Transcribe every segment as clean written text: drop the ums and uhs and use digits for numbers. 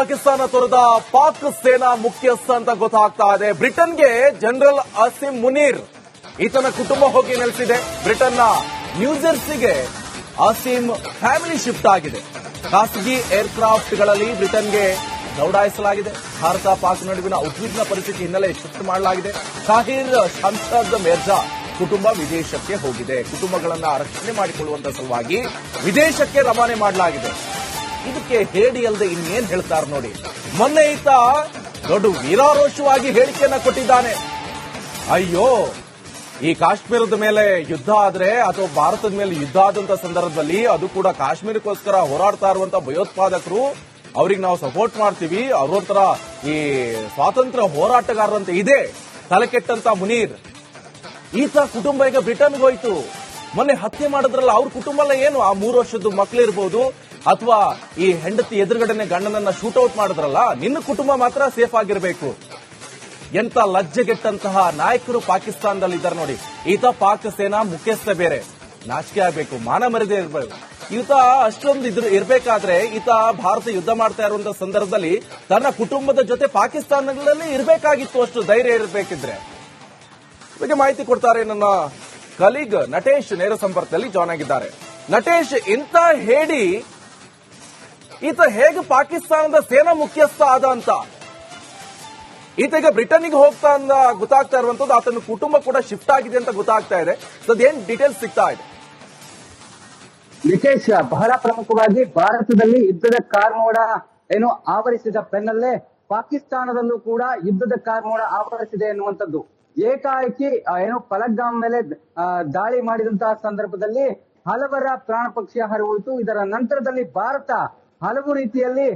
ಪಾಕಿಸ್ತಾನ ತೊರೆದ ಪಾಕ್ ಸೇನಾ ಮುಖ್ಯಸ್ಥ ಅಂತ ಗೊತ್ತಾಗ್ತಾ ಇದೆ. ಬ್ರಿಟನ್ಗೆ ಜನರಲ್ ಅಸಿಮ್ ಮುನೀರ್ ಈತನ ಕುಟುಂಬ ಹೋಗಿ ನೆಲೆಸಿದೆ. ಬ್ರಿಟನ್ನ ನ್ಯೂಜೆರ್ಸಿಗೆ ಅಸಿಮ್ ಫ್ಯಾಮಿಲಿ ಶಿಫ್ಟ್ ಆಗಿದೆ. ಖಾಸಗಿ ಏರ್ಕ್ರಾಫ್ಟ್ಗಳಲ್ಲಿ ಬ್ರಿಟನ್ಗೆ ದೌಡಾಯಿಸಲಾಗಿದೆ. ಭಾರತ ಪಾಕ್ ನಡುವಿನ ಉದ್ವಿಗ್ನ ಪರಿಸ್ಥಿತಿ ಹಿನ್ನೆಲೆ ಶಿಫ್ಟ್ ಮಾಡಲಾಗಿದೆ. ತಾಹಿರ್ ಶಂಸದ್ ಮಿರ್ಜಾ ಕುಟುಂಬ ವಿದೇಶಕ್ಕೆ ಹೋಗಿದೆ. ಕುಟುಂಬಗಳನ್ನ ರಕ್ಷಣೆ ಮಾಡಿಕೊಳ್ಳುವಂತ ಸಲುವಾಗಿ ವಿದೇಶಕ್ಕೆ ರವಾನೆ ಮಾಡಲಾಗಿದೆ. ಇದಕ್ಕೆ ಹೇಳಿ ಅಲ್ಲದೆ ಇನ್ನೇನ್ ಹೇಳ್ತಾರೆ ನೋಡಿ. ಮೊನ್ನೆ ಈತ ದೊಡ್ಡ ವೀರಾರೋಷವಾಗಿ ಹೇಳಿಕೆಯನ್ನ ಕೊಟ್ಟಿದ್ದಾನೆ. ಅಯ್ಯೋ, ಈ ಕಾಶ್ಮೀರದ ಮೇಲೆ ಯುದ್ಧ ಆದ್ರೆ ಅಥವಾ ಭಾರತದ ಮೇಲೆ ಯುದ್ಧ ಆದಂತ ಸಂದರ್ಭದಲ್ಲಿ ಅದು ಕೂಡ ಕಾಶ್ಮೀರಕ್ಕೋಸ್ಕರ ಹೋರಾಡ್ತಾ ಇರುವಂತ ಭಯೋತ್ಪಾದಕರು, ಅವ್ರಿಗೆ ನಾವು ಸಪೋರ್ಟ್ ಮಾಡ್ತೀವಿ, ಅವರೊಂಥರ ಈ ಸ್ವಾತಂತ್ರ್ಯ ಹೋರಾಟಗಾರರಂತೆ ಇದೆ ತಲೆಕೆಟ್ಟಂತ ಮುನೀರ್. ಈತ ಕುಟುಂಬ ಈಗ ಬ್ರಿಟನ್ಗೆ ಹೋಯ್ತು. ಮೊನ್ನೆ ಹತ್ಯೆ ಮಾಡಿದ್ರಲ್ಲ ಅವ್ರ ಕುಟುಂಬ ಎಲ್ಲ ಏನು, ಆ 3 ವರ್ಷದ ಮಕ್ಕಳಿರ್ಬೋದು ಅಥವಾ ಈ ಹೆಂಡತಿ ಎದುರುಗಡೆನೆ ಗಂಡನನ್ನ ಶೂಟೌಟ್ ಮಾಡಿದ್ರಲ್ಲ, ನಿನ್ನ ಕುಟುಂಬ ಮಾತ್ರ ಸೇಫ್ ಆಗಿರಬೇಕು. ಎಂತ ಲಜ್ಜೆಗೆಟ್ಟಂತಹ ನಾಯಕರು ಪಾಕಿಸ್ತಾನದಲ್ಲಿ ಇದ್ದಾರೆ ನೋಡಿ. ಈತ ಪಾಕ್ ಸೇನಾ ಮುಖ್ಯಸ್ಥ ಬೇರೆ, ನಾಚಿಕೆ ಆಗಬೇಕು, ಮಾನ ಮರ್ಯಾದೆ ಇರಬೇಕು. ಈತ ಅಷ್ಟೊಂದು ಇರಬೇಕಾದ್ರೆ ಈತ ಭಾರತ ಯುದ್ಧ ಮಾಡ್ತಾ ಇರುವಂತಹ ಸಂದರ್ಭದಲ್ಲಿ ತನ್ನ ಕುಟುಂಬದ ಜೊತೆ ಪಾಕಿಸ್ತಾನಗಳಲ್ಲಿ ಇರಬೇಕಾಗಿತ್ತು. ಅಷ್ಟು ಧೈರ್ಯ ಇರಬೇಕಿದ್ರೆ. ಬಗ್ಗೆ ಮಾಹಿತಿ ಕೊಡ್ತಾರೆ ನನ್ನ ಕಲೀಗ್ ನಟೇಶ್, ನೇರ ಸಂಪರ್ಕದಲ್ಲಿ ಜಾಯ್ನ್ ಆಗಿದ್ದಾರೆ. ನಟೇಶ್, ಇಂತ ಹೇಳಿ ಈತ ಹೇಗೆ ಪಾಕಿಸ್ತಾನದ ಸೇನಾ ಮುಖ್ಯಸ್ಥ ಆದ ಅಂತ, ಈತ ಈಗ ಬ್ರಿಟನ್ಗೆ ಹೋಗ್ತಾ ಅಂತ ಗೊತ್ತಾಗ್ತಾ ಇರುವಂತದ್ದು, ಆತನ ಕುಟುಂಬ ಕೂಡ ಶಿಫ್ಟ್ ಆಗಿದೆ ಅಂತ ಗೊತ್ತಾಗ್ತಾ ಇದೆ. ಅದೇನ್ ಡೀಟೇಲ್ಸ್ ಸಿಗ್ತಾ ಇದೆ? ನಿತೇಶ್, ಬಹಳ ಪ್ರಮುಖವಾಗಿ ಭಾರತದಲ್ಲಿ ಯುದ್ಧದ ಕಾರ್ಮೋಡ ಏನು ಆವರಿಸಿದ ಬೆನ್ನಲ್ಲೇ ಪಾಕಿಸ್ತಾನದಲ್ಲೂ ಕೂಡ ಯುದ್ಧದ ಕಾರ್ಮೋಡ ಆವರಿಸಿದೆ ಎನ್ನುವಂಥದ್ದು. ಏಕಾಏಕಿ ಏನು ಪಲಗ್ಗಾಮ್ ಮೇಲೆ ದಾಳಿ ಮಾಡಿದಂತಹ ಸಂದರ್ಭದಲ್ಲಿ ಹಲವರ ಪ್ರಾಣ ಪಕ್ಷಿ ಹರಿಯಿತು. ಇದರ ನಂತರದಲ್ಲಿ ಭಾರತ ಹಲವು ರೀತಿಯಲ್ಲಿ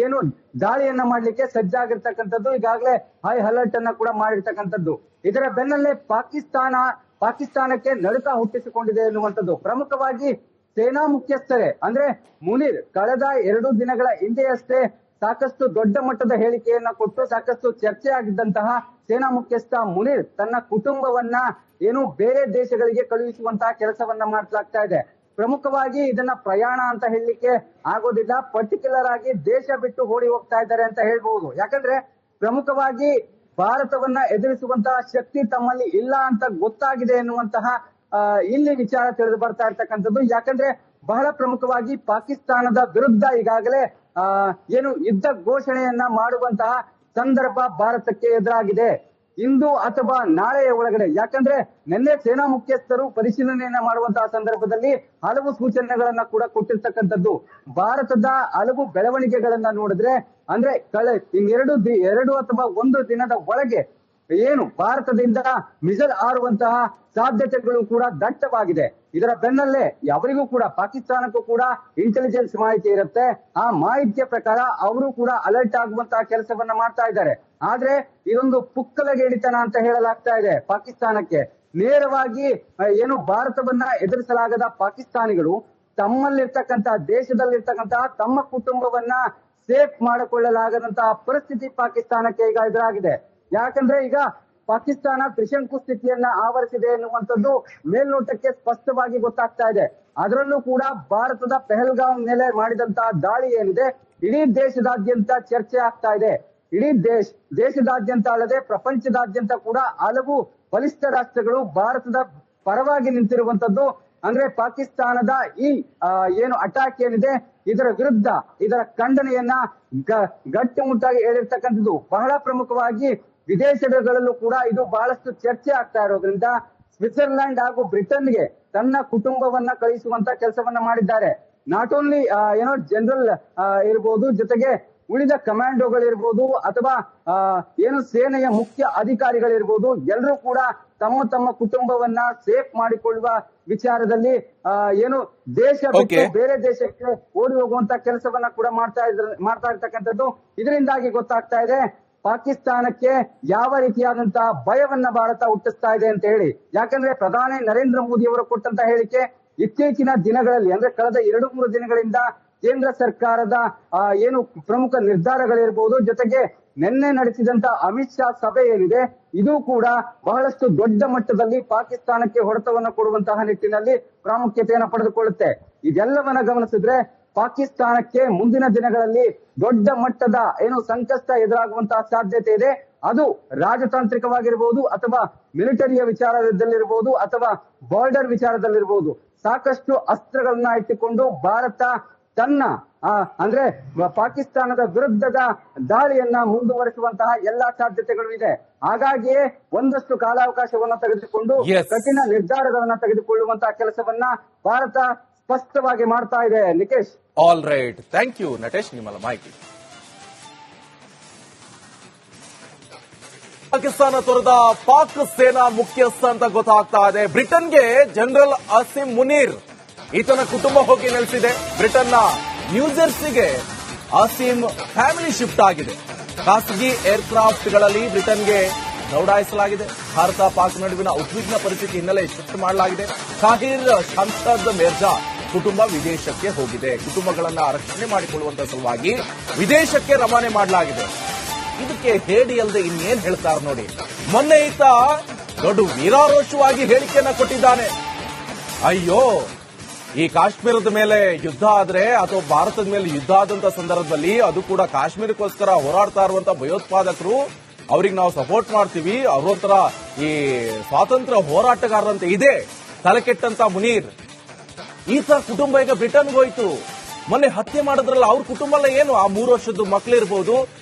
ಏನು ದಾಳಿಯನ್ನ ಮಾಡ್ಲಿಕ್ಕೆ ಸಜ್ಜಾಗಿರ್ತಕ್ಕಂಥದ್ದು, ಈಗಾಗಲೇ ಹೈ ಅಲರ್ಟ್ ಅನ್ನ ಕೂಡ ಮಾಡಿರ್ತಕ್ಕಂಥದ್ದು. ಇದರ ಬೆನ್ನಲ್ಲೇ ಪಾಕಿಸ್ತಾನಕ್ಕೆ ನಡುಕ ಹುಟ್ಟಿಸಿಕೊಂಡಿದೆ ಎನ್ನುವಂಥದ್ದು. ಪ್ರಮುಖವಾಗಿ ಸೇನಾ ಮುಖ್ಯಸ್ಥರೇ ಅಂದ್ರೆ ಮುನೀರ್ ಕಳೆದ 2 ದಿನಗಳ ಹಿಂದೆಯಷ್ಟೇ ಸಾಕಷ್ಟು ದೊಡ್ಡ ಮಟ್ಟದ ಹೇಳಿಕೆಯನ್ನ ಕೊಟ್ಟು ಸಾಕಷ್ಟು ಚರ್ಚೆ ಆಗಿದ್ದಂತಹ ಸೇನಾ ಮುಖ್ಯಸ್ಥ ಮುನೀರ್ ತನ್ನ ಕುಟುಂಬವನ್ನ ಏನು ಬೇರೆ ದೇಶಗಳಿಗೆ ಕಳುಹಿಸುವಂತಹ ಕೆಲಸವನ್ನ ಮಾಡಲಾಗ್ತಾ ಇದೆ. ಪ್ರಮುಖವಾಗಿ ಇದನ್ನ ಪ್ರಯಾಣ ಅಂತ ಹೇಳಲಿಕ್ಕೆ ಆಗೋದಿಲ್ಲ, ಪರ್ಟಿಕ್ಯುಲರ್ ಆಗಿ ದೇಶ ಬಿಟ್ಟು ಓಡಿ ಹೋಗ್ತಾ ಇದ್ದಾರೆ ಅಂತ ಹೇಳ್ಬಹುದು. ಯಾಕಂದ್ರೆ ಪ್ರಮುಖವಾಗಿ ಭಾರತವನ್ನ ಎದುರಿಸುವಂತಹ ಶಕ್ತಿ ತಮ್ಮಲ್ಲಿ ಇಲ್ಲ ಅಂತ ಗೊತ್ತಾಗಿದೆ ಎನ್ನುವಂತಹ ಇಲ್ಲಿ ವಿಚಾರ ತಿಳಿದು ಬರ್ತಾ ಇರ್ತಕ್ಕಂಥದ್ದು. ಯಾಕಂದ್ರೆ ಬಹಳ ಪ್ರಮುಖವಾಗಿ ಪಾಕಿಸ್ತಾನದ ವಿರುದ್ಧ ಈಗಾಗಲೇ ಏನು ಯುದ್ಧ ಘೋಷಣೆಯನ್ನ ಮಾಡುವಂತಹ ಸಂದರ್ಭ ಭಾರತಕ್ಕೆ ಎದುರಾಗಿದೆ. ಇಂದು ಅಥವಾ ನಾಳೆಯ ಒಳಗಡೆ, ಯಾಕಂದ್ರೆ ನಿನ್ನೆ ಸೇನಾ ಮುಖ್ಯಸ್ಥರು ಪರಿಶೀಲನೆಯನ್ನ ಮಾಡುವಂತಹ ಸಂದರ್ಭದಲ್ಲಿ ಹಲವು ಸೂಚನೆಗಳನ್ನ ಕೂಡ ಕೊಟ್ಟಿರ್ತಕ್ಕಂಥದ್ದು. ಭಾರತದ ಹಲವು ಬೆಳವಣಿಗೆಗಳನ್ನ ನೋಡಿದ್ರೆ ಅಂದ್ರೆ ಎರಡು ಅಥವಾ 1 ದಿನದ ಒಳಗೆ ಏನು ಭಾರತದಿಂದ ಮಿಸೈಲ್ ಹಾರುವಂತಹ ಸಾಧ್ಯತೆಗಳು ಕೂಡ ದಟ್ಟವಾಗಿದೆ. ಇದರ ಬೆನ್ನಲ್ಲೇ ಅವರಿಗೂ ಕೂಡ ಪಾಕಿಸ್ತಾನಕ್ಕೂ ಕೂಡ ಇಂಟೆಲಿಜೆನ್ಸ್ ಮಾಹಿತಿ ಇರುತ್ತೆ. ಆ ಮಾಹಿತಿಯ ಪ್ರಕಾರ ಅವರು ಕೂಡ ಅಲರ್ಟ್ ಆಗುವಂತಹ ಕೆಲಸವನ್ನ ಮಾಡ್ತಾ ಇದ್ದಾರೆ. ಆದ್ರೆ ಇದೊಂದು ಪುಕ್ಕಲಗೇಡಿತನ ಅಂತ ಹೇಳಲಾಗ್ತಾ ಇದೆ ಪಾಕಿಸ್ತಾನಕ್ಕೆ. ನೇರವಾಗಿ ಏನು ಭಾರತವನ್ನ ಎದುರಿಸಲಾಗದ ಪಾಕಿಸ್ತಾನಿಗಳು ತಮ್ಮಲ್ಲಿರ್ತಕ್ಕಂತಹ ದೇಶದಲ್ಲಿರ್ತಕ್ಕಂತಹ ತಮ್ಮ ಕುಟುಂಬವನ್ನ ಸೇಫ್ ಮಾಡಿಕೊಳ್ಳಲಾಗದಂತಹ ಪರಿಸ್ಥಿತಿ ಪಾಕಿಸ್ತಾನಕ್ಕೆ ಈಗ ಎದುರಾಗಿದೆ. ಯಾಕಂದ್ರೆ ಈಗ ಪಾಕಿಸ್ತಾನ ತ್ರಿಶಂಕು ಸ್ಥಿತಿಯನ್ನ ಆವರಿಸಿದೆ ಎನ್ನುವಂಥದ್ದು ಮೇಲ್ನೋಟಕ್ಕೆ ಸ್ಪಷ್ಟವಾಗಿ ಗೊತ್ತಾಗ್ತಾ ಇದೆ. ಅದರಲ್ಲೂ ಕೂಡ ಭಾರತದ ಪೆಹಲ್ಗಾಮ್ ಮೇಲೆ ಮಾಡಿದಂತಹ ದಾಳಿ ಏನಿದೆ ಇಡೀ ದೇಶದಾದ್ಯಂತ ಚರ್ಚೆ ಆಗ್ತಾ ಇದೆ. ಇಡೀ ದೇಶದಾದ್ಯಂತ ಅಲ್ಲದೆ ಪ್ರಪಂಚದಾದ್ಯಂತ ಕೂಡ ಹಲವು ಬಲಿಷ್ಠ ರಾಷ್ಟ್ರಗಳು ಭಾರತದ ಪರವಾಗಿ ನಿಂತಿರುವಂತದ್ದು. ಅಂದ್ರೆ ಪಾಕಿಸ್ತಾನದ ಈ ಏನು ಅಟ್ಯಾಕ್ ಏನಿದೆ ಇದರ ವಿರುದ್ಧ ಇದರ ಖಂಡನೆಯನ್ನ ಗಟ್ಟಿಮುಟ್ಟಾಗಿ ಹೇಳಿರ್ತಕ್ಕಂಥದ್ದು. ಬಹಳ ಪ್ರಮುಖವಾಗಿ ವಿದೇಶಗಳಲ್ಲೂ ಕೂಡ ಇದು ಬಹಳಷ್ಟು ಚರ್ಚೆ ಆಗ್ತಾ ಇರೋದ್ರಿಂದ ಸ್ವಿಟ್ಜರ್ಲ್ಯಾಂಡ್ ಹಾಗೂ ಬ್ರಿಟನ್ಗೆ ತನ್ನ ಕುಟುಂಬವನ್ನ ಕಳಿಸುವಂತ ಕೆಲಸವನ್ನ ಮಾಡಿದ್ದಾರೆ. ನಾಟ್ ಓನ್ಲಿ ಏನೋ ಜನರಲ್ ಇರ್ಬೋದು, ಜೊತೆಗೆ ಉಳಿದ ಕಮಾಂಡೋಗಳಿರ್ಬೋದು ಅಥವಾ ಏನು ಸೇನೆಯ ಮುಖ್ಯ ಅಧಿಕಾರಿಗಳಿರ್ಬೋದು, ಎಲ್ಲರೂ ಕೂಡ ತಮ್ಮ ಕುಟುಂಬವನ್ನ ಸೇಫ್ ಮಾಡಿಕೊಳ್ಳುವ ವಿಚಾರದಲ್ಲಿ ಏನು ದೇಶ ಬಿಟ್ಟು ಬೇರೆ ದೇಶಕ್ಕೆ ಓಡಿ ಹೋಗುವಂತ ಕೆಲಸವನ್ನ ಕೂಡ ಮಾಡ್ತಾ ಇರ್ತಕ್ಕಂಥದ್ದು. ಇದರಿಂದಾಗಿ ಗೊತ್ತಾಗ್ತಾ ಇದೆ ಪಾಕಿಸ್ತಾನಕ್ಕೆ ಯಾವ ರೀತಿಯಾದಂತಹ ಭಯವನ್ನ ಭಾರತ ಹುಟ್ಟಿಸ್ತಾ ಇದೆ ಅಂತ ಹೇಳಿ. ಯಾಕಂದ್ರೆ ಪ್ರಧಾನಿ ನರೇಂದ್ರ ಮೋದಿ ಅವರು ಕೊಟ್ಟಂತ ಹೇಳಿಕೆ ಇತ್ತೀಚಿನ ದಿನಗಳಲ್ಲಿ ಅಂದ್ರೆ ಕಳೆದ 2-3 ದಿನಗಳಿಂದ ಕೇಂದ್ರ ಸರ್ಕಾರದ ಏನು ಪ್ರಮುಖ ನಿರ್ಧಾರಗಳಿರ್ಬೋದು, ಜೊತೆಗೆ ನಿನ್ನೆ ನಡೆಸಿದಂತ ಅಮಿತ್ ಶಾ ಸಭೆ ಏನಿದೆ ಇದು ಕೂಡ ಬಹಳಷ್ಟು ದೊಡ್ಡ ಮಟ್ಟದಲ್ಲಿ ಪಾಕಿಸ್ತಾನಕ್ಕೆ ಹೊಡೆತವನ್ನು ಕೊಡುವಂತಹ ನಿಟ್ಟಿನಲ್ಲಿ ಪ್ರಾಮುಖ್ಯತೆಯನ್ನು ಪಡೆದುಕೊಳ್ಳುತ್ತೆ. ಇದೆಲ್ಲವನ್ನ ಗಮನಿಸಿದ್ರೆ ಪಾಕಿಸ್ತಾನಕ್ಕೆ ಮುಂದಿನ ದಿನಗಳಲ್ಲಿ ದೊಡ್ಡ ಮಟ್ಟದ ಸಂಕಷ್ಟ ಎದುರಾಗುವಂತಹ ಸಾಧ್ಯತೆ ಇದೆ. ಅದು ರಾಜತಾಂತ್ರಿಕವಾಗಿರ್ಬೋದು ಅಥವಾ ಮಿಲಿಟರಿಯ ವಿಚಾರದಲ್ಲಿರ್ಬೋದು ಅಥವಾ ಬಾರ್ಡರ್ ವಿಚಾರದಲ್ಲಿರ್ಬೋದು. ಸಾಕಷ್ಟು ಅಸ್ತ್ರಗಳನ್ನ ಇಟ್ಟುಕೊಂಡು ಭಾರತ ತನ್ನ ಅಂದ್ರೆ ಪಾಕಿಸ್ತಾನದ ವಿರುದ್ಧದ ದಾಳಿಯನ್ನ ಮುಂದುವರಿಸುವಂತಹ ಎಲ್ಲಾ ಸಾಧ್ಯತೆಗಳು ಇದೆ. ಹಾಗಾಗಿಯೇ ಒಂದಷ್ಟು ಕಾಲಾವಕಾಶವನ್ನ ತೆಗೆದುಕೊಂಡು ಕಠಿಣ ನಿರ್ಧಾರಗಳನ್ನ ತೆಗೆದುಕೊಳ್ಳುವಂತಹ ಕೆಲಸವನ್ನ ಭಾರತ ಸ್ಪಷ್ಟವಾಗಿ ಮಾಡ್ತಾ ಇದೆ. Nikesh, all right, thank you Natesh, ನಿಮ್ಮಲ್ಲ ಮಾಹಿತಿ. ಪಾಕಿಸ್ತಾನ ತೊರೆದ ಪಾಕ್ ಸೇನಾ ಮುಖ್ಯಸ್ಥ ಅಂತ ಗೊತ್ತಾಗ್ತಾ ಇದೆ. ಬ್ರಿಟನ್ಗೆ ಜನರಲ್ ಅಸಿಮ್ ಮುನೀರ್, ಈತನ ಕುಟುಂಬ ಹೋಗಿ ನೆಲೆಸಿದೆ. ಬ್ರಿಟನ್ನ ನ್ಯೂಜೆರ್ಸಿಗೆ ಅಸಿಮ್ ಫ್ಯಾಮಿಲಿ ಶಿಫ್ಟ್ ಆಗಿದೆ. ಖಾಸಗಿ ಏರ್ಕ್ರಾಫ್ಟ್ಗಳಲ್ಲಿ ಬ್ರಿಟನ್ಗೆ ದೌಡಾಯಿಸಲಾಗಿದೆ. ಭಾರತ ಪಾಕ್ ನಡುವಿನ ಉದ್ವಿಗ್ನ ಪರಿಸ್ಥಿತಿ ಹಿನ್ನೆಲೆ ಶಿಫ್ಟ್ ಮಾಡಲಾಗಿದೆ. ತಾಹಿರ್ ಶಂಸದ್ ಮಿರ್ಜಾ ಕುಟುಂಬ ವಿದೇಶಕ್ಕೆ ಹೋಗಿದೆ. ಕುಟುಂಬಗಳನ್ನ ರಕ್ಷಣೆ ಮಾಡಿಕೊಳ್ಳುವಂತ ಸಲುವಾಗಿ ವಿದೇಶಕ್ಕೆ ರವಾನೆ ಮಾಡಲಾಗಿದೆ. ಇದಕ್ಕೆ ಹೇಳಿ ಅಲ್ಲದೆ ಇನ್ನೇನ್ ಹೇಳ್ತಾರೆ ನೋಡಿ. ಮೊನ್ನೆ ಈತ ದೊಡ್ಡ ವೀರಾರೋಷವಾಗಿ ಹೇಳಿಕೆಯನ್ನ ಕೊಟ್ಟಿದ್ದಾನೆ. ಅಯ್ಯೋ, ಈ ಕಾಶ್ಮೀರದ ಮೇಲೆ ಯುದ್ಧ ಆದ್ರೆ ಅಥವಾ ಭಾರತದ ಮೇಲೆ ಯುದ್ಧ ಆದಂತ ಸಂದರ್ಭದಲ್ಲಿ ಅದು ಕೂಡ ಕಾಶ್ಮೀರಕ್ಕೋಸ್ಕರ ಹೋರಾಡ್ತಾ ಇರುವಂತ ಭಯೋತ್ಪಾದಕರು, ಅವ್ರಿಗೆ ನಾವು ಸಪೋರ್ಟ್ ಮಾಡ್ತೀವಿ, ಅವರೊಂಥರ ಈ ಸ್ವಾತಂತ್ರ್ಯ ಹೋರಾಟಗಾರರಂತೆ ಇದೆ ತಲೆಕೆಟ್ಟಂತ ಮುನೀರ್. ಈತ ಕುಟುಂಬ ಈಗ ಬ್ರಿಟನ್ಗೆ ಹೋಯ್ತು. ಮೊನ್ನೆ ಹತ್ಯೆ ಮಾಡಿದ್ರಲ್ಲ ಅವ್ರ ಕುಟುಂಬ ಎಲ್ಲ ಏನು, ಆ 3 ವರ್ಷದ ಮಕ್ಕಳಿರ್ಬೋದು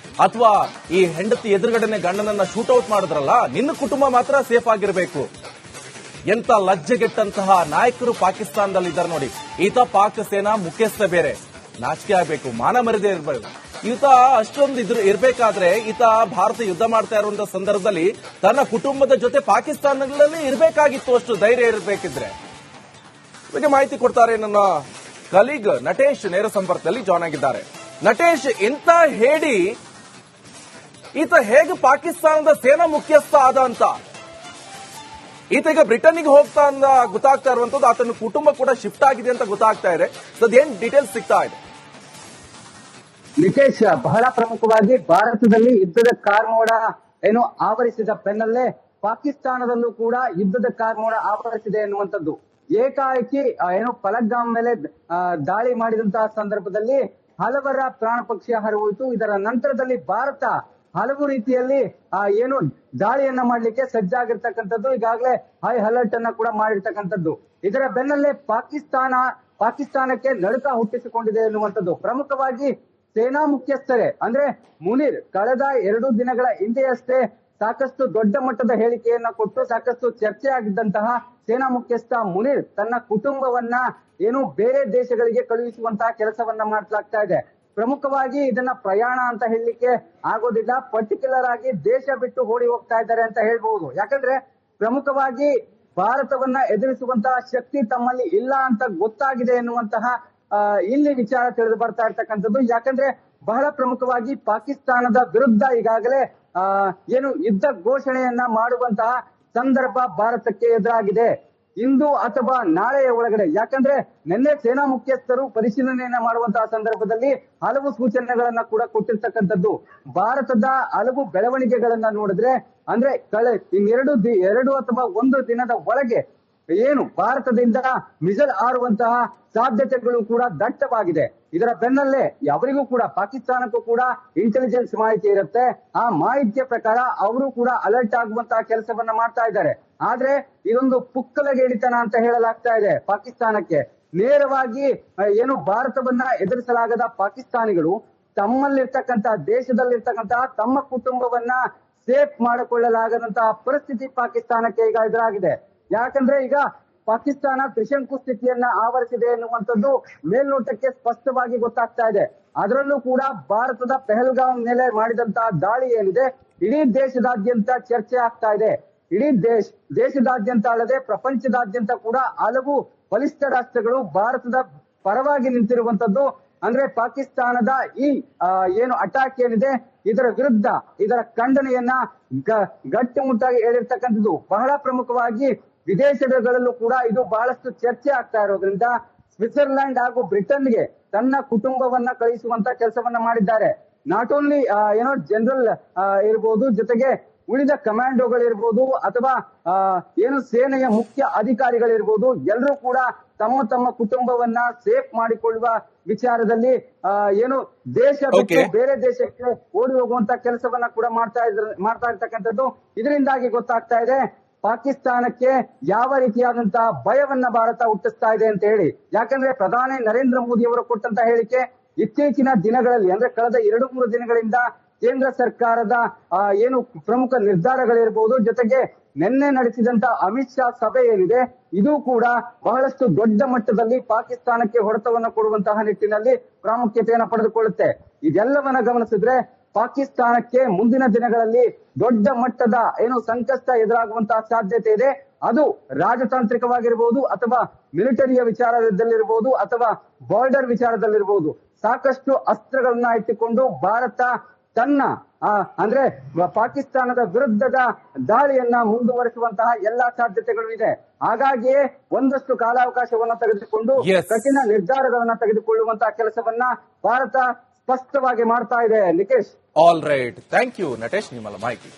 ಅಥವಾ ಈ ಹೆಂಡತಿ ಎದುರುಗಡೆನೆ ಗಂಡನನ್ನ ಶೂಟ್ಔಟ್ ಮಾಡಿದ್ರಲ್ಲ, ನಿನ್ನ ಕುಟುಂಬ ಮಾತ್ರ ಸೇಫ್ ಆಗಿರಬೇಕು. ಎಂತ ಲಜ್ಜೆಗೆಟ್ಟಂತಹ ನಾಯಕರು ಪಾಕಿಸ್ತಾನದಲ್ಲಿದ್ದಾರೆ ನೋಡಿ. ಈತ ಪಾಕ್ ಸೇನಾ ಮುಖ್ಯಸ್ಥ ಬೇರೆ, ನಾಚಿಕೆ ಆಗಬೇಕು, ಮಾನ ಮರ್ಯಾದೆ ಇರಬೇಕು. ಈತ ಅಷ್ಟೊಂದು ಇರಬೇಕಾದ್ರೆ ಈತ ಭಾರತ ಯುದ್ಧ ಮಾಡ್ತಾ ಇರುವಂತಹ ಸಂದರ್ಭದಲ್ಲಿ ತನ್ನ ಕುಟುಂಬದ ಜೊತೆ ಪಾಕಿಸ್ತಾನದಲ್ಲಿ ಇರಬೇಕಾಗಿತ್ತು. ಅಷ್ಟು ಧೈರ್ಯ ಇರಬೇಕಿದ್ರೆ. ಬಗ್ಗೆ ಮಾಹಿತಿ ಕೊಡ್ತಾರೆ ನನ್ನ ಕಲೀಗ್ ನಟೇಶ್, ನೇರ ಸಂಪರ್ಕದಲ್ಲಿ ಜಾಯ್ನ್ ಆಗಿದ್ದಾರೆ. ನಟೇಶ್, ಎಂತ ಹೇಳಿ ಈತ ಹೇಗೆ ಪಾಕಿಸ್ತಾನದ ಸೇನಾ ಮುಖ್ಯಸ್ಥ ಆದ ಅಂತ? ಈತ ಈಗ ಬ್ರಿಟನ್ಗೆ ಹೋಗ್ತಾ ಅಂತ ಗೊತ್ತಾಗ್ತಾ ಇರುವಂತದ್ದು, ಆತನ ಕುಟುಂಬ ಕೂಡ ಶಿಫ್ಟ್ ಆಗಿದೆ ಅಂತ ಗೊತ್ತಾಗ್ತಾ ಇದೆ. ಅದೇನ್ ಡೀಟೇಲ್ಸ್ ಸಿಗ್ತಾ ಇದೆ? ನಿಕೇಶ್, ಬಹಳ ಪ್ರಮುಖವಾಗಿ ಭಾರತದಲ್ಲಿ ಯುದ್ಧದ ಕಾರ್ಮೋಡ ಆವರಿಸಿದ ಬೆನ್ನಲ್ಲೇ ಪಾಕಿಸ್ತಾನದಲ್ಲೂ ಕೂಡ ಯುದ್ಧದ ಕಾರ್ಮೋಡ ಆವರಿಸಿದೆ ಎನ್ನುವಂಥದ್ದು. ಏಕಾಏಕಿ ಪಲಗ್ಗಾಮ್ ಮೇಲೆ ದಾಳಿ ಮಾಡಿದಂತಹ ಸಂದರ್ಭದಲ್ಲಿ ಹಲವರ ಪ್ರಾಣ ಪಕ್ಷಿ ಹರಿಹೋಯಿತು. ಇದರ ನಂತರದಲ್ಲಿ ಭಾರತ ಹಲವು ರೀತಿಯಲ್ಲಿ ದಾಳಿಯನ್ನ ಮಾಡ್ಲಿಕ್ಕೆ ಸಜ್ಜಾಗಿರ್ತಕ್ಕಂಥದ್ದು, ಈಗಾಗಲೇ ಹೈ ಅಲರ್ಟ್ ಅನ್ನ ಕೂಡ ಮಾಡಿರ್ತಕ್ಕಂಥದ್ದು. ಇದರ ಬೆನ್ನಲ್ಲೇ ಪಾಕಿಸ್ತಾನಕ್ಕೆ ನಡುಕ ಹುಟ್ಟಿಸಿಕೊಂಡಿದೆ ಎನ್ನುವಂಥದ್ದು. ಪ್ರಮುಖವಾಗಿ ಸೇನಾ ಮುಖ್ಯಸ್ಥರೇ ಅಂದ್ರೆ ಮುನೀರ್ ಕಳೆದ 2 ದಿನಗಳ ಹಿಂದೆಯಷ್ಟೇ ಸಾಕಷ್ಟು ದೊಡ್ಡ ಮಟ್ಟದ ಹೇಳಿಕೆಯನ್ನ ಕೊಟ್ಟು ಸಾಕಷ್ಟು ಚರ್ಚೆ ಆಗಿದ್ದಂತಹ ಸೇನಾ ಮುಖ್ಯಸ್ಥ ಮುನೀರ್ ತನ್ನ ಕುಟುಂಬವನ್ನ ಬೇರೆ ದೇಶಗಳಿಗೆ ಕಳುಹಿಸುವಂತಹ ಕೆಲಸವನ್ನ ಮಾಡಲಾಗ್ತಾ ಇದೆ. ಪ್ರಮುಖವಾಗಿ ಇದನ್ನ ಪ್ರಯಾಣ ಅಂತ ಹೇಳಲಿಕ್ಕೆ ಆಗೋದಿಲ್ಲ, ಪರ್ಟಿಕ್ಯುಲರ್ ಆಗಿ ದೇಶ ಬಿಟ್ಟು ಓಡಿ ಹೋಗ್ತಾ ಇದ್ದಾರೆ ಅಂತ ಹೇಳ್ಬಹುದು. ಯಾಕಂದ್ರೆ ಪ್ರಮುಖವಾಗಿ ಭಾರತವನ್ನ ಎದುರಿಸುವಂತಹ ಶಕ್ತಿ ತಮ್ಮಲ್ಲಿ ಇಲ್ಲ ಅಂತ ಗೊತ್ತಾಗಿದೆ ಎನ್ನುವಂತಹ ಇಲ್ಲಿ ವಿಚಾರ ತಿಳಿದು ಬರ್ತಾ ಇರ್ತಕ್ಕಂಥದ್ದು. ಯಾಕಂದ್ರೆ ಬಹಳ ಪ್ರಮುಖವಾಗಿ ಪಾಕಿಸ್ತಾನದ ವಿರುದ್ಧ ಈಗಾಗಲೇ ಯುದ್ಧ ಘೋಷಣೆಯನ್ನ ಮಾಡುವಂತಹ ಸಂದರ್ಭ ಭಾರತಕ್ಕೆ ಎದುರಾಗಿದೆ. ಇಂದು ಅಥವಾ ನಾಳೆಯ ಒಳಗಡೆ, ಯಾಕಂದ್ರೆ ನಿನ್ನೆ ಸೇನಾ ಮುಖ್ಯಸ್ಥರು ಪರಿಶೀಲನೆಯನ್ನ ಮಾಡುವಂತಹ ಸಂದರ್ಭದಲ್ಲಿ ಹಲವು ಸೂಚನೆಗಳನ್ನ ಕೂಡ ಕೊಟ್ಟಿರ್ತಕ್ಕಂಥದ್ದು. ಭಾರತದ ಹಲವು ಬೆಳವಣಿಗೆಗಳನ್ನ ನೋಡಿದ್ರೆ ಅಂದ್ರೆ ಎರಡು ಅಥವಾ 1 ದಿನದ ಒಳಗೆ ಭಾರತದಿಂದ ಮಿಸೈಲ್ ಹಾರುವಂತಹ ಸಾಧ್ಯತೆಗಳು ಕೂಡ ದಟ್ಟವಾಗಿದೆ. ಇದರ ಬೆನ್ನಲ್ಲೇ ಅವರಿಗೂ ಕೂಡ ಪಾಕಿಸ್ತಾನಕ್ಕೂ ಕೂಡ ಇಂಟೆಲಿಜೆನ್ಸ್ ಮಾಹಿತಿ ಇರುತ್ತೆ. ಆ ಮಾಹಿತಿಯ ಪ್ರಕಾರ ಅವರು ಕೂಡ ಅಲರ್ಟ್ ಆಗುವಂತಹ ಕೆಲಸವನ್ನ ಮಾಡ್ತಾ ಇದ್ದಾರೆ. ಆದ್ರೆ ಇದೊಂದು ಪುಕ್ಕಲಗೇಡಿತನ ಅಂತ ಹೇಳಲಾಗ್ತಾ ಇದೆ ಪಾಕಿಸ್ತಾನಕ್ಕೆ. ನೇರವಾಗಿ ಭಾರತವನ್ನ ಎದುರಿಸಲಾಗದ ಪಾಕಿಸ್ತಾನಿಗಳು ತಮ್ಮಲ್ಲಿರ್ತಕ್ಕಂತಹ ದೇಶದಲ್ಲಿರ್ತಕ್ಕಂತಹ ತಮ್ಮ ಕುಟುಂಬವನ್ನ ಸೇಫ್ ಮಾಡಿಕೊಳ್ಳಲಾಗದಂತಹ ಪರಿಸ್ಥಿತಿ ಪಾಕಿಸ್ತಾನಕ್ಕೆ ಈಗ ಎದುರಾಗಿದೆ. ಯಾಕಂದ್ರೆ ಈಗ ಪಾಕಿಸ್ತಾನ ತ್ರಿಶಂಕು ಸ್ಥಿತಿಯನ್ನ ಆವರಿಸಿದೆ ಎನ್ನುವಂಥದ್ದು ಮೇಲ್ನೋಟಕ್ಕೆ ಸ್ಪಷ್ಟವಾಗಿ ಗೊತ್ತಾಗ್ತಾ ಇದೆ. ಅದರಲ್ಲೂ ಕೂಡ ಭಾರತದ ಪೆಹಲ್ಗಾಮ್ ಮೇಲೆ ಮಾಡಿದಂತಹ ದಾಳಿ ಏನಿದೆ ಇಡೀ ದೇಶದಾದ್ಯಂತ ಚರ್ಚೆ ಆಗ್ತಾ ಇದೆ. ಇಡೀ ದೇಶದಾದ್ಯಂತ ಅಲ್ಲದೆ ಪ್ರಪಂಚದಾದ್ಯಂತ ಕೂಡ ಹಲವು ಬಲಿಷ್ಠ ರಾಷ್ಟ್ರಗಳು ಭಾರತದ ಪರವಾಗಿ ನಿಂತಿರುವಂತದ್ದು. ಅಂದ್ರೆ ಪಾಕಿಸ್ತಾನದ ಈ ಅಟ್ಯಾಕ್ ಏನಿದೆ ಇದರ ವಿರುದ್ಧ ಇದರ ಖಂಡನೆಯನ್ನ ಗಟ್ಟಿಮುಟ್ಟಾಗಿ ಹೇಳಿರ್ತಕ್ಕಂಥದ್ದು. ಬಹಳ ಪ್ರಮುಖವಾಗಿ ವಿದೇಶಗಳಲ್ಲೂ ಕೂಡ ಇದು ಬಹಳಷ್ಟು ಚರ್ಚೆ ಆಗ್ತಾ ಇರೋದ್ರಿಂದ ಸ್ವಿಟ್ಜರ್ಲ್ಯಾಂಡ್ ಹಾಗೂ ಬ್ರಿಟನ್ಗೆ ತನ್ನ ಕುಟುಂಬವನ್ನ ಕಳಿಸುವಂತ ಕೆಲಸವನ್ನ ಮಾಡಿದ್ದಾರೆ. ನಾಟ್ ಓನ್ಲಿ ಜನರಲ್ ಇರ್ಬೋದು, ಜೊತೆಗೆ ಉಳಿದ ಕಮಾಂಡೋಗಳಿರ್ಬೋದು ಅಥವಾ ಸೇನೆಯ ಮುಖ್ಯ ಅಧಿಕಾರಿಗಳಿರ್ಬೋದು, ಎಲ್ಲರೂ ಕೂಡ ತಮ್ಮ ತಮ್ಮ ಕುಟುಂಬವನ್ನ ಸೇಫ್ ಮಾಡಿಕೊಳ್ಳುವ ವಿಚಾರದಲ್ಲಿ ಏನು ದೇಶ ಬಿಟ್ಟು Okay. ಬೇರೆ ದೇಶಕ್ಕೆ ಓಡಿ ಹೋಗುವಂತ ಕೆಲಸವನ್ನ ಕೂಡ ಮಾಡ್ತಾ ಇರ್ತಕ್ಕಂಥದ್ದು. ಇದರಿಂದಾಗಿ ಗೊತ್ತಾಗ್ತಾ ಇದೆ ಪಾಕಿಸ್ತಾನಕ್ಕೆ ಯಾವ ರೀತಿಯಾದಂತಹ ಭಯವನ್ನ ಭಾರತ ಹುಟ್ಟಿಸ್ತಾ ಇದೆ ಅಂತ ಹೇಳಿ. ಯಾಕಂದ್ರೆ ಪ್ರಧಾನಿ ನರೇಂದ್ರ ಮೋದಿ ಅವರು ಕೊಟ್ಟಂತ ಹೇಳಿಕೆ ಇತ್ತೀಚಿನ ದಿನಗಳಲ್ಲಿ ಅಂದ್ರೆ ಕಳೆದ 2-3 ದಿನಗಳಿಂದ ಕೇಂದ್ರ ಸರ್ಕಾರದ ಏನು ಪ್ರಮುಖ ನಿರ್ಧಾರಗಳಿರ್ಬೋದು, ಜೊತೆಗೆ ನಿನ್ನೆ ನಡೆಸಿದಂತ ಅಮಿತ್ ಶಾ ಸಭೆ ಏನಿದೆ ಇದು ಕೂಡ ಬಹಳಷ್ಟು ದೊಡ್ಡ ಮಟ್ಟದಲ್ಲಿ ಪಾಕಿಸ್ತಾನಕ್ಕೆ ಹೊಡೆತವನ್ನು ಕೊಡುವಂತಹ ನಿಟ್ಟಿನಲ್ಲಿ ಪ್ರಾಮುಖ್ಯತೆಯನ್ನು ಪಡೆದುಕೊಳ್ಳುತ್ತೆ. ಇದೆಲ್ಲವನ್ನ ಗಮನಿಸಿದ್ರೆ ಪಾಕಿಸ್ತಾನಕ್ಕೆ ಮುಂದಿನ ದಿನಗಳಲ್ಲಿ ದೊಡ್ಡ ಮಟ್ಟದ ಏನು ಸಂಕಷ್ಟ ಎದುರಾಗುವಂತಹ ಸಾಧ್ಯತೆ ಇದೆ. ಅದು ರಾಜತಾಂತ್ರಿಕವಾಗಿರ್ಬೋದು ಅಥವಾ ಮಿಲಿಟರಿಯ ವಿಚಾರದಲ್ಲಿರ್ಬೋದು ಅಥವಾ ಬಾರ್ಡರ್ ವಿಚಾರದಲ್ಲಿರ್ಬೋದು. ಸಾಕಷ್ಟು ಅಸ್ತ್ರಗಳನ್ನ ಇಟ್ಟುಕೊಂಡು ಭಾರತ ತನ್ನ ಅಂದ್ರೆ ಪಾಕಿಸ್ತಾನದ ವಿರುದ್ಧದ ದಾಳಿಯನ್ನ ಮುಂದುವರಿಸುವಂತಹ ಎಲ್ಲಾ ಸಾಧ್ಯತೆಗಳು ಇದೆ. ಹಾಗಾಗಿಯೇ ಒಂದಷ್ಟು ಕಾಲಾವಕಾಶವನ್ನ ತೆಗೆದುಕೊಂಡು Yes. ಕಠಿಣ ನಿರ್ಧಾರಗಳನ್ನ ತೆಗೆದುಕೊಳ್ಳುವಂತಹ ಕೆಲಸವನ್ನ ಭಾರತ ಸ್ಪಷ್ಟವಾಗಿ ಮಾಡ್ತಾ ಇದೆ. Nikesh, all right, thank you Natesh, ನಿಮ್ಮಲ್ಲ ಮಾಹಿತಿ.